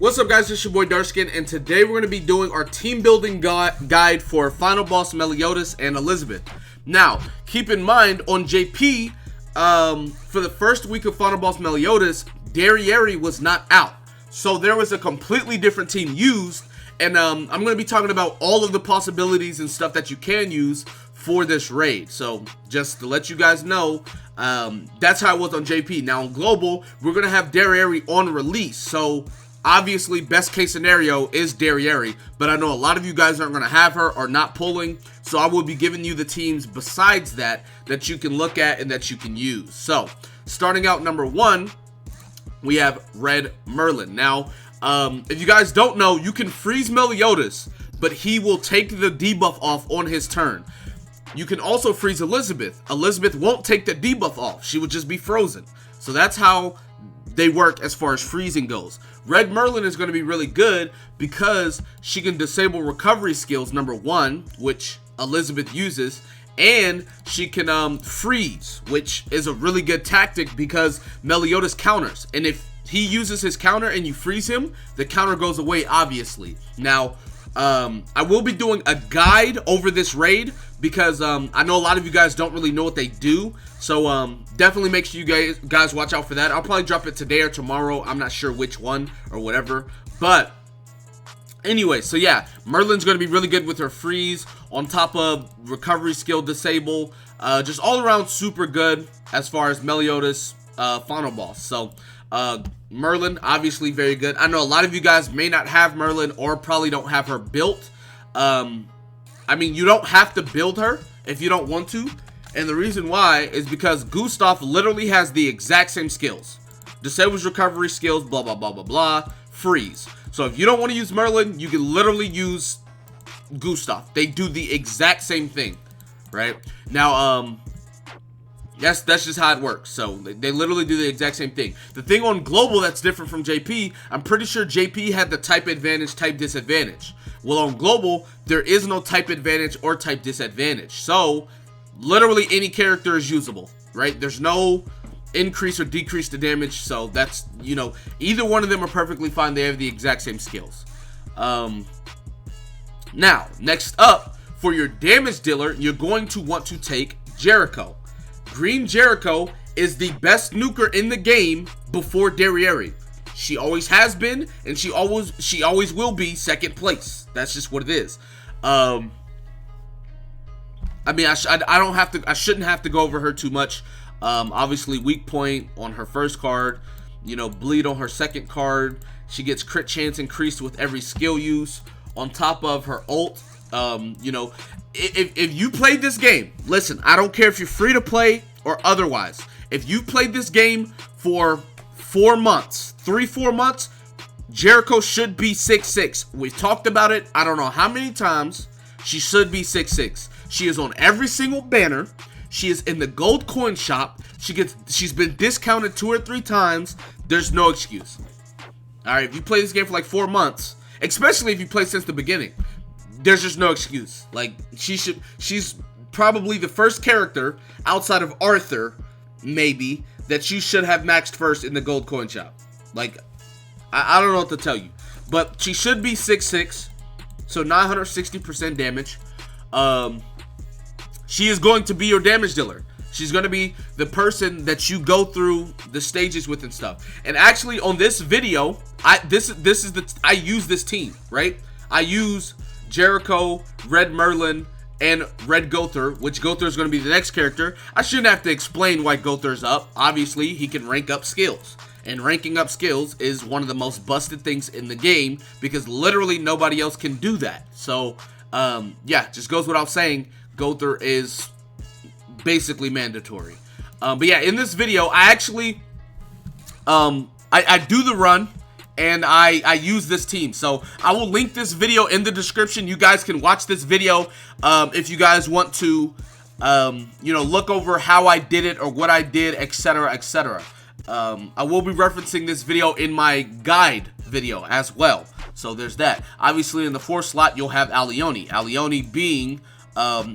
What's up, guys? It's your boy Darskin, and today we're going to be doing our team building guide for Final Boss Meliodas and Elizabeth. Now, keep in mind, on JP, for the first week of Final Boss Meliodas, Derriere was not out. So there was a completely different team used, and I'm going to be talking about all of the possibilities and stuff that you can use for this raid. So just to let you guys know, that's how it was on JP. Now on Global, we're going to have Derriere on release. So obviously, best case scenario is Derriere, but I know a lot of you guys aren't going to have her or not pulling, so I will be giving you the teams besides that you can look at and that you can use. So, starting out number 1, we have Red Merlin. Now, if you guys don't know, you can freeze Meliodas, but he will take the debuff off on his turn. You can also freeze Elizabeth. Elizabeth won't take the debuff off. She will just be frozen. So that's how they work as far as freezing goes. Red Merlin is going to be really good because she can disable recovery skills, number 1, which Elizabeth uses, and she can freeze, which is a really good tactic because Meliodas counters. And if he uses his counter and you freeze him, the counter goes away, obviously. Now, I will be doing a guide over this raid because I know a lot of you guys don't really know what they do. So definitely make sure you guys watch out for that. I'll probably drop it today or tomorrow. I'm not sure which one or whatever. But anyway, so yeah, Merlin's going to be really good with her freeze on top of recovery skill disable. Just all around super good as far as Meliodas final boss. So Merlin, obviously very good. I know a lot of you guys may not have Merlin or probably don't have her built. I mean, you don't have to build her if you don't want to. And the reason why is because Gustav literally has the exact same skills. Disables recovery skills, blah, blah, blah, blah, blah, freeze. So if you don't want to use Merlin, you can literally use Gustav. They do the exact same thing, right? Now, that's just how it works. So they literally do the exact same thing. The thing on Global that's different from JP, I'm pretty sure JP had the type advantage, type disadvantage. Well, on Global, there is no type advantage or type disadvantage. So literally any character is usable, right? There's no increase or decrease to damage. So that's, you know, either one of them are perfectly fine. They have the exact same skills. Now, next up, for your damage dealer, you're going to want to take Jericho. Green Jericho is the best nuker in the game before Derriere. She always has been, and she always will be second place. That's just what it is. I mean, I shouldn't have to go over her too much. Obviously, weak point on her first card. You know, bleed on her second card. She gets crit chance increased with every skill use. On top of her ult, you know, if you played this game, listen, I don't care if you're free to play or otherwise. If you played this game for 4 months, 3-4 months, Jericho should be 6'6". We've talked about it, I don't know how many times. She should be 6'6". She is on every single banner. She is in the gold coin shop. She's been discounted 2 or 3 times. There's no excuse. Alright, if you play this game for like 4 months, especially if you play since the beginning, there's just no excuse. Like, she's probably the first character outside of Arthur, maybe, that you should have maxed first in the gold coin shop. Like, I don't know what to tell you. But she should be 6'6", so 960% damage. She is going to be your damage dealer. She's going to be the person that you go through the stages with and stuff. And actually, on this video, I use this team, right? I use Jericho, Red Merlin, and Red Gother, which Gother is going to be the next character. I shouldn't have to explain why Gother's up. Obviously, he can rank up skills. And ranking up skills is one of the most busted things in the game because literally nobody else can do that. So, yeah, just goes without saying, Gother is basically mandatory. But yeah, in this video, I actually, I do the run. And I use this team. So I will link this video in the description. You guys can watch this video if you guys want to, you know, look over how I did it or what I did, etc., etc. I will be referencing this video in my guide video as well. So there's that. Obviously, in the 4th slot, you'll have Alioni. Alioni being,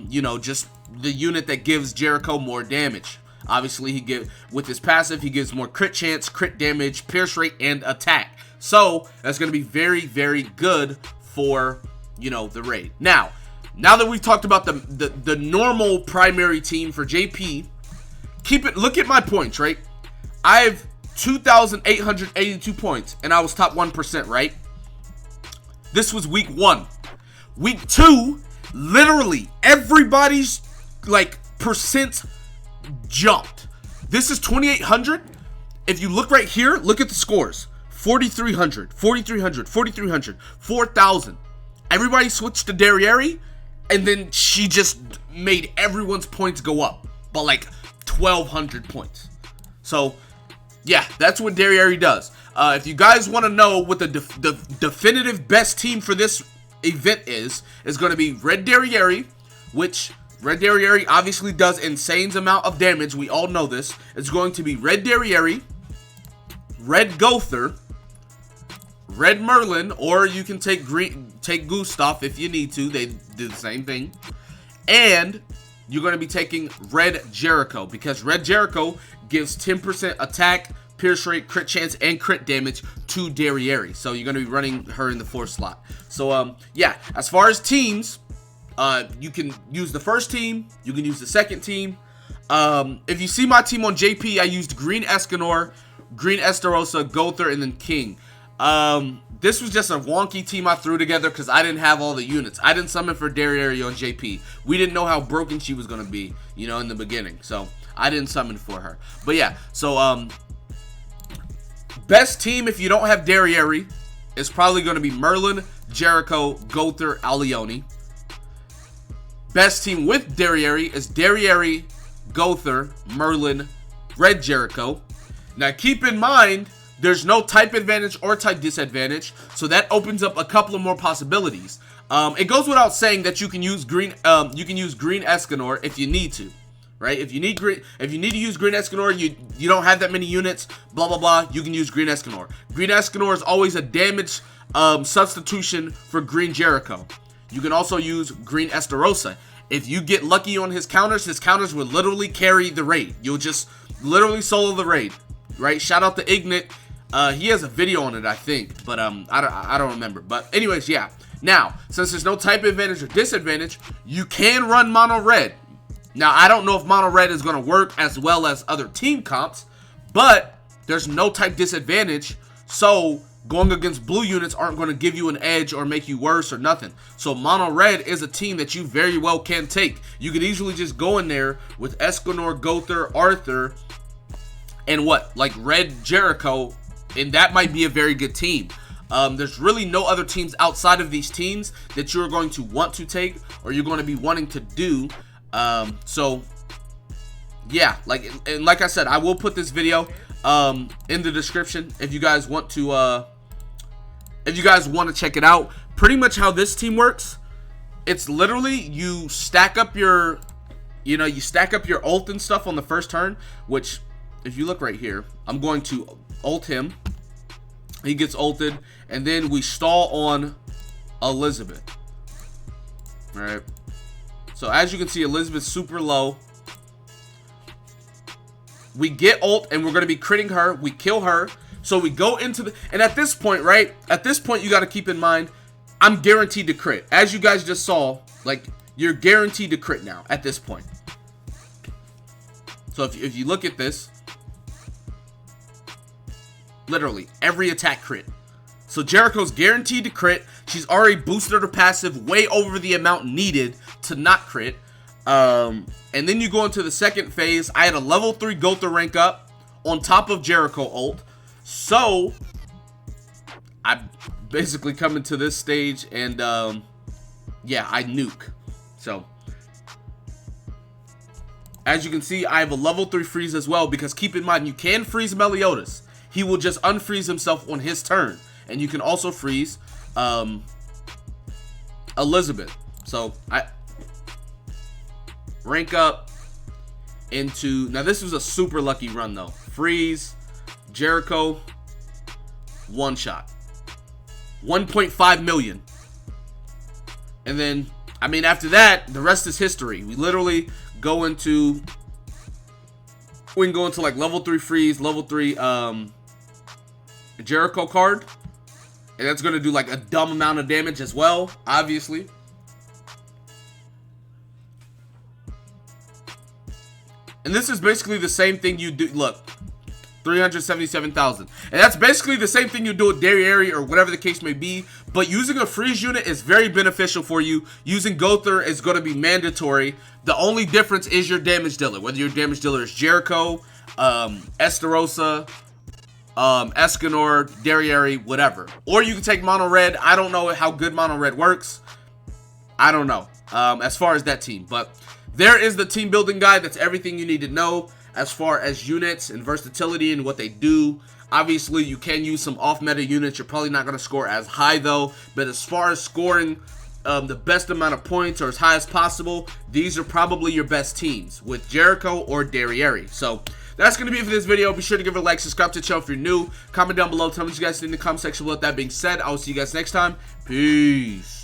you know, just the unit that gives Jericho more damage. Obviously, with his passive, he gives more crit chance, crit damage, pierce rate, and attack. So that's going to be very, very good for, you know, the raid. Now that we've talked about the normal primary team for JP, look at my points, right? I have 2,882 points, and I was top 1%, right? This was week 1. Week 2, literally everybody's like percent jumped. This is 2,800. If you look right here, look at the scores. 4,300, 4,300, 4,300, 4,000. Everybody switched to Derriere, and then she just made everyone's points go up by like 1,200 points. So, yeah, that's what Derriere does. If you guys want to know what the definitive best team for this event is going to be Red Derriere, which Red Derriere obviously does insane amount of damage. We all know this. It's going to be Red Derriere, Red Gother, Red Merlin, or you can take Gustav if you need to. They do the same thing. And you're going to be taking Red Jericho, because Red Jericho gives 10% attack, pierce rate, crit chance, and crit damage to Derriere. So you're going to be running her in the 4th slot. So, yeah, as far as teams, you can use the first team, you can use the second team. If you see my team on JP, I used Green Escanor, Green Estarossa, Gother, and then King. This was just a wonky team I threw together because I didn't have all the units. I didn't summon for Derriere on JP. We didn't know how broken she was going to be, you know, in the beginning. So, I didn't summon for her. But yeah, so, best team if you don't have Derriere is probably going to be Merlin, Jericho, Gother, Alioni. Best team with Derriere is Derriere, Gother, Merlin, Red Jericho. Now, keep in mind, there's no type advantage or type disadvantage, so that opens up a couple of more possibilities. It goes without saying that you can use Green Escanor if you need to, right? If you need to use Green Escanor, you don't have that many units, blah blah blah. You can use Green Escanor. Green Escanor is always a damage substitution for Green Jericho. You can also use Green Estarossa. If you get lucky on his counters will literally carry the raid. You'll just literally solo the raid, right? Shout out to Ignit. He has a video on it, I think, but I don't remember. But anyways, yeah. Now, since there's no type advantage or disadvantage, you can run mono red. Now, I don't know if mono red is going to work as well as other team comps, but there's no type disadvantage, so going against blue units aren't going to give you an edge or make you worse or nothing. So mono red is a team that you very well can take. You could easily just go in there with Escanor, Gother, Arthur, and like Red Jericho, and that might be a very good team. There's really no other teams outside of these teams that you're going to want to take or you're going to be wanting to do. So yeah, like I said, I will put this video in the description if you guys want to check it out. Pretty much how this team works, it's literally you stack up your ult and stuff on the first turn, which if you look right here, I'm going to ult him. He gets ulted, and then we stall on Elizabeth. All right. So as you can see, Elizabeth's super low. We get ult, and we're going to be critting her. We kill her. So we go into the... And at this point, right? At this point, you got to keep in mind, I'm guaranteed to crit. As you guys just saw, like, you're guaranteed to crit now at this point. So if you look at this, literally, every attack crit. So Jericho's guaranteed to crit. She's already boosted her passive way over the amount needed to not crit. And then you go into the second phase. I had a level 3 Gother rank up on top of Jericho ult. So I basically come into this stage and yeah, I nuke. So as you can see, I have a level 3 freeze as well, because keep in mind, you can freeze Meliodas. He will just unfreeze himself on his turn. And you can also freeze Elizabeth. So I rank up into... Now this was a super lucky run though. Freeze, Jericho, one shot. 1.5 million. And then, I mean, after that, the rest is history. We literally go into... We can go into like level 3 freeze, level 3 Jericho card, And that's going to do like a dumb amount of damage as well, obviously. And this is basically the same thing you do. Look, 377,000. And that's basically the same thing you do with Derriere or whatever the case may be. But using a freeze unit is very beneficial for you. Using Gother is going to be mandatory. The only difference is your damage dealer. Whether your damage dealer is Jericho, Estarossa, Escanor, Derriere, whatever. Or you can take Mono Red. I don't know how good Mono Red works. I don't know as far as that team. But there is the team building guide. That's everything you need to know as far as units and versatility and what they do. Obviously, you can use some off-meta units. You're probably not going to score as high, though. But as far as scoring the best amount of points or as high as possible, these are probably your best teams with Jericho or Derriere. So that's going to be it for this video. Be sure to give it a like, subscribe to the channel if you're new. Comment down below. Tell me what you guys think in the comment section. With that being said, I will see you guys next time. Peace.